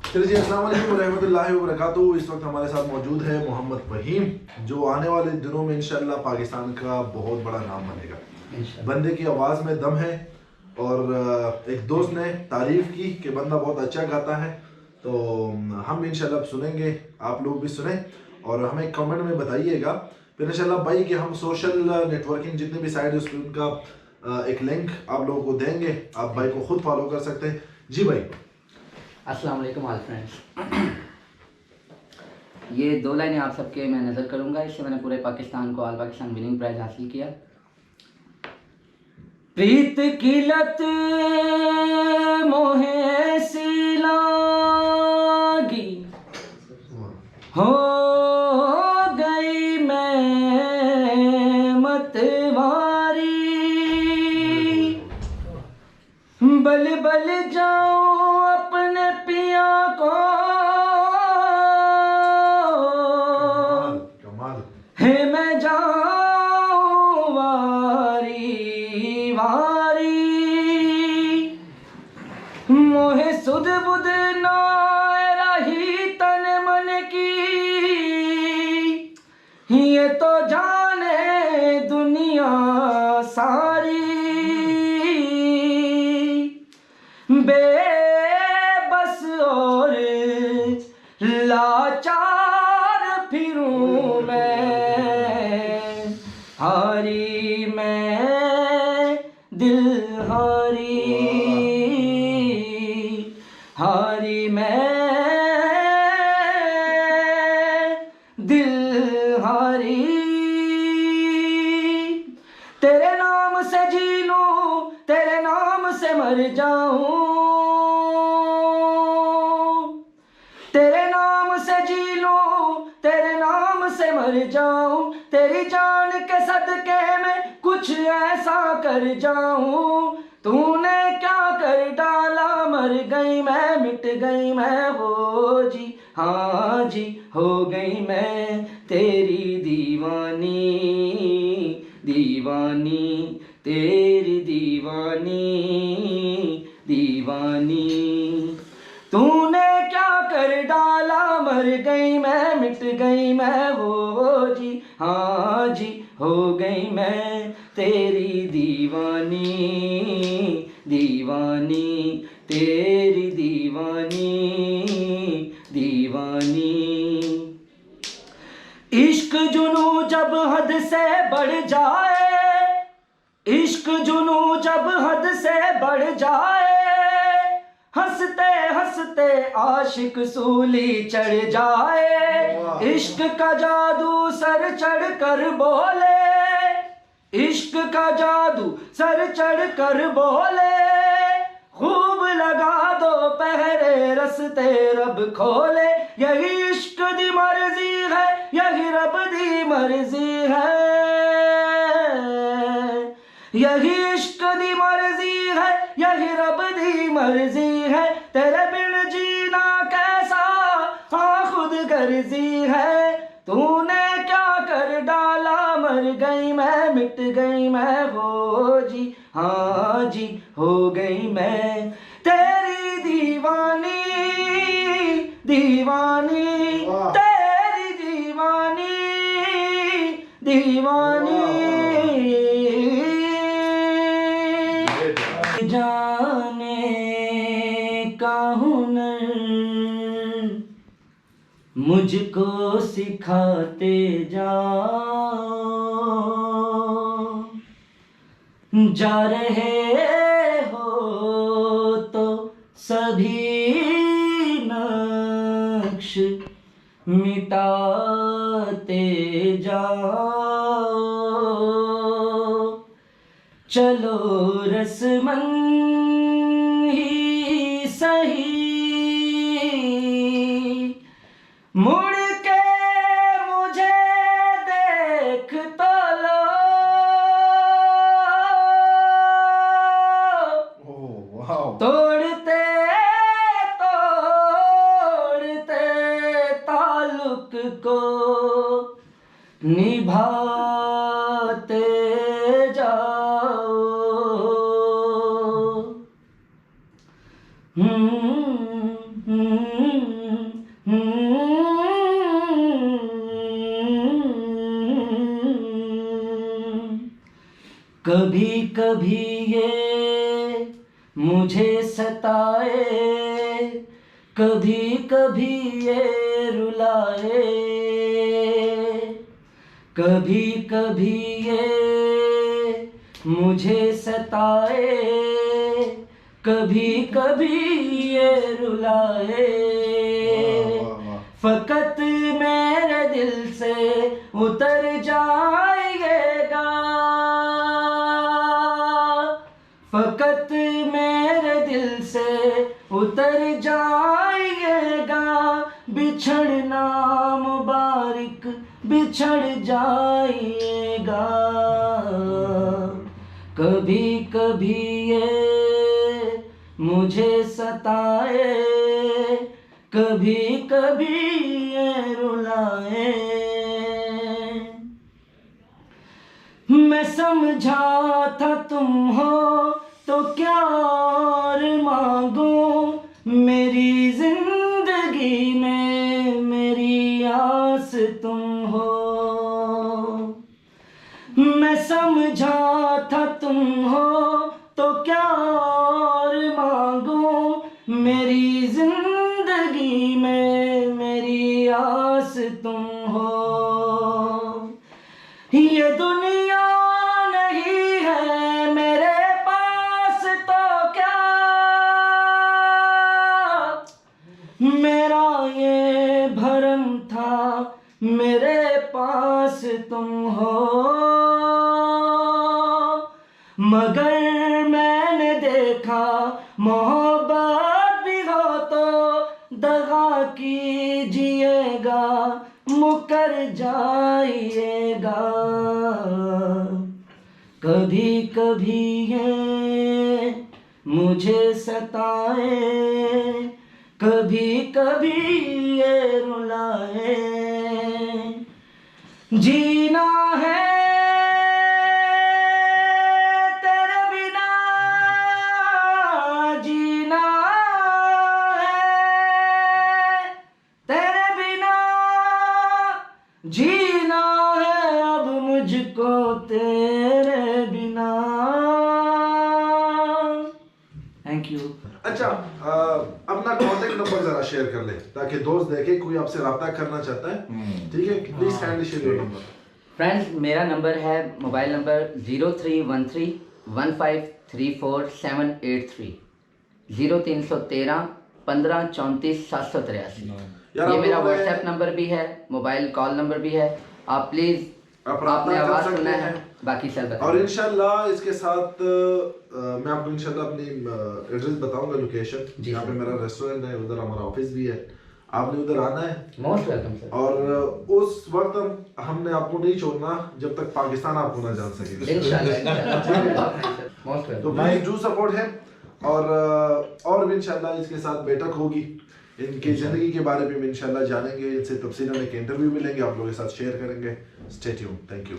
चलिए जी, अस्सलाम वालेकुम रहमतुल्लाहि व बरकातुहू। इस वक्त हमारे साथ मौजूद है मोहम्मद फ़हीम, जो आने वाले दिनों में इंशाल्लाह पाकिस्तान का बहुत बड़ा नाम बनेगा। बंदे की आवाज़ में दम है और एक दोस्त ने तारीफ़ की कि बंदा बहुत अच्छा गाता है, तो हम इंशाल्लाह सुनेंगे, आप लोग भी सुने और हमें कमेंट में बताइएगा फिर इंशाल्लाह भाई कि हम सोशल नेटवर्किंग जितने भी साइट है उस पर उनका एक लिंक आप लोगों को देंगे, आप भाई को खुद फॉलो कर सकते हैं। जी भाई। अस्सलाम वालेकुम ऑल फ्रेंड्स। ये दो लाइनें आप सबके मैं नज़र करूँगा। इससे मैंने पूरे पाकिस्तान को ऑल पाकिस्तान विनिंग प्राइज़ हासिल किया। प्रीत की लत मोहे सी लागी, हो गई मैं मतवारी, बल बल जाऊं अपने पिया को, है मैं जाऊं वारी वारी, मोहे सुध बुध ना रही तन मन की, ये तो जाने दुनिया सारी, बेबस और लाचार फिरूं मैं, हारी मैं दिल हारी, हारी मैं दिल हारी, तेरे नाम से जी लूं, तेरे नाम से मर जाऊं, तेरे नाम से जी लूं, तेरे नाम से मर जाऊं, तेरी जान के सदके में कुछ ऐसा कर जाऊं, तूने क्या कर डाला, मर गई मैं, मिट गई मैं, हो जी हाँ जी, हो गई मैं तेरी दीवानी, दीवानी तेरी दीवानी, दीवानी, तूने क्या कर डाला, मर गई मैं, मिट गई मैं, हो जी हाँ जी, हो गई मैं तेरी दीवानी, दीवानी तेरी दीवानी, दीवानी। इश्क जुनू जब हद से बढ़ जाए, इश्क जुनू जब हद से बढ़ जाए, हंसते हंसते आशिक सूली चढ़ जाए, इश्क का जादू सर चढ़ कर बोले, इश्क का जादू सर चढ़ कर बोले, खूब लगा दो पहरे रस्ते रब खोले, यही इश्क दी मर्जी है, यही रब दी मर्जी है, यही इश्क दी मर्जी है, यही रब दी मर्जी है, तेरे बिन जीना कैसा हाँ खुद गर्जी है, तूने क्या कर डाला, मर गई मैं, मिट गई मैं, हो जी हाँ जी, हो गई मैं तेरी दीवानी, दीवानी तेरी दीवानी, दीवानी, जाने का हुनर मुझको सिखाते जाओ, जा रहे हो तो सभी नक्श मिटाते जाओ, चलो रस्मन ही सही, मुड़ के मुझे देख तो लो, तोड़ते तोड़ते ताल्लुक को निभाते जाओ, कभी ये मुझे सताए, कभी कभी ये रुलाए, कभी कभी ये मुझे सताए, कभी कभी ये रुलाए। फकत मेरे दिल से उतर जाएगा, फकत मेरे दिल से उतर जाएगा, बिछड़ना मुबारक बिछड़ जाएगा। कभी कभी ये मुझे सताए, कभी कभी ये रुलाए। मैं समझा था तुम हो तो क्या और मांगूं, मेरी जिंदगी में मेरी आस तुम हो। मैं समझा था तुम हो तो क्या और मांगूं, मेरी जिंदगी में मेरी आस तुम हो। ये दुनिया नहीं है मेरे पास तो क्या, मेरा ये भरम था मेरे पास तुम हो। मगर मैंने देखा मोहब्बत भी हो तो दगा कीजिएगा, मुकर जाइएगा। कभी कभी ये मुझे सताए, कभी कभी ये रुलाए। जीना है तेरे बिना, जीना है तेरे बिना, जीना है अब मुझको तेरे बिना। Thank you. अच्छा, अपना कांटेक्ट नंबर जरा शेयर कर ले ताकि दोस्त देखे कोई आपसे रब्ता करना चाहता है। ठीक है, please kindly share your number. Friends, मेरा नंबर है मोबाइल नंबर 0313 1534783, 0313 15 34 783। यार, ये आप मेरा लोग व्हाट्सएप नंबर भी है, मोबाइल कॉल नंबर भी है। आप प्लीज आपने आवाज सुना है, बाकी सब बताओ। और इंशाल्लाह इसके साथ मैं आपको इंशाल्लाह अपनी एड्रेस बताऊंगा, लोकेशन जहाँ पे मेरा रेस्टोरेंट है, उधर हमारा ऑफिस भी है। आपने उधर आना है, मोस्ट वेलकम सर। और उस वक्त हमने आपको नहीं छोड़ना जब तक पाकिस्तान आपको ना जान सके। इंशाल्लाह मोस्ट वेलकम। तो प्लीज डू सपोर्ट है। और भी इंशाल्लाह इसके साथ बैठक होगी, इनकी जिंदगी के बारे में इंशाल्लाह जानेंगे, इनसे तफसीलन एक इंटरव्यू मिलेंगे, आप लोगों के साथ शेयर करेंगे। Stay tuned. Thank you.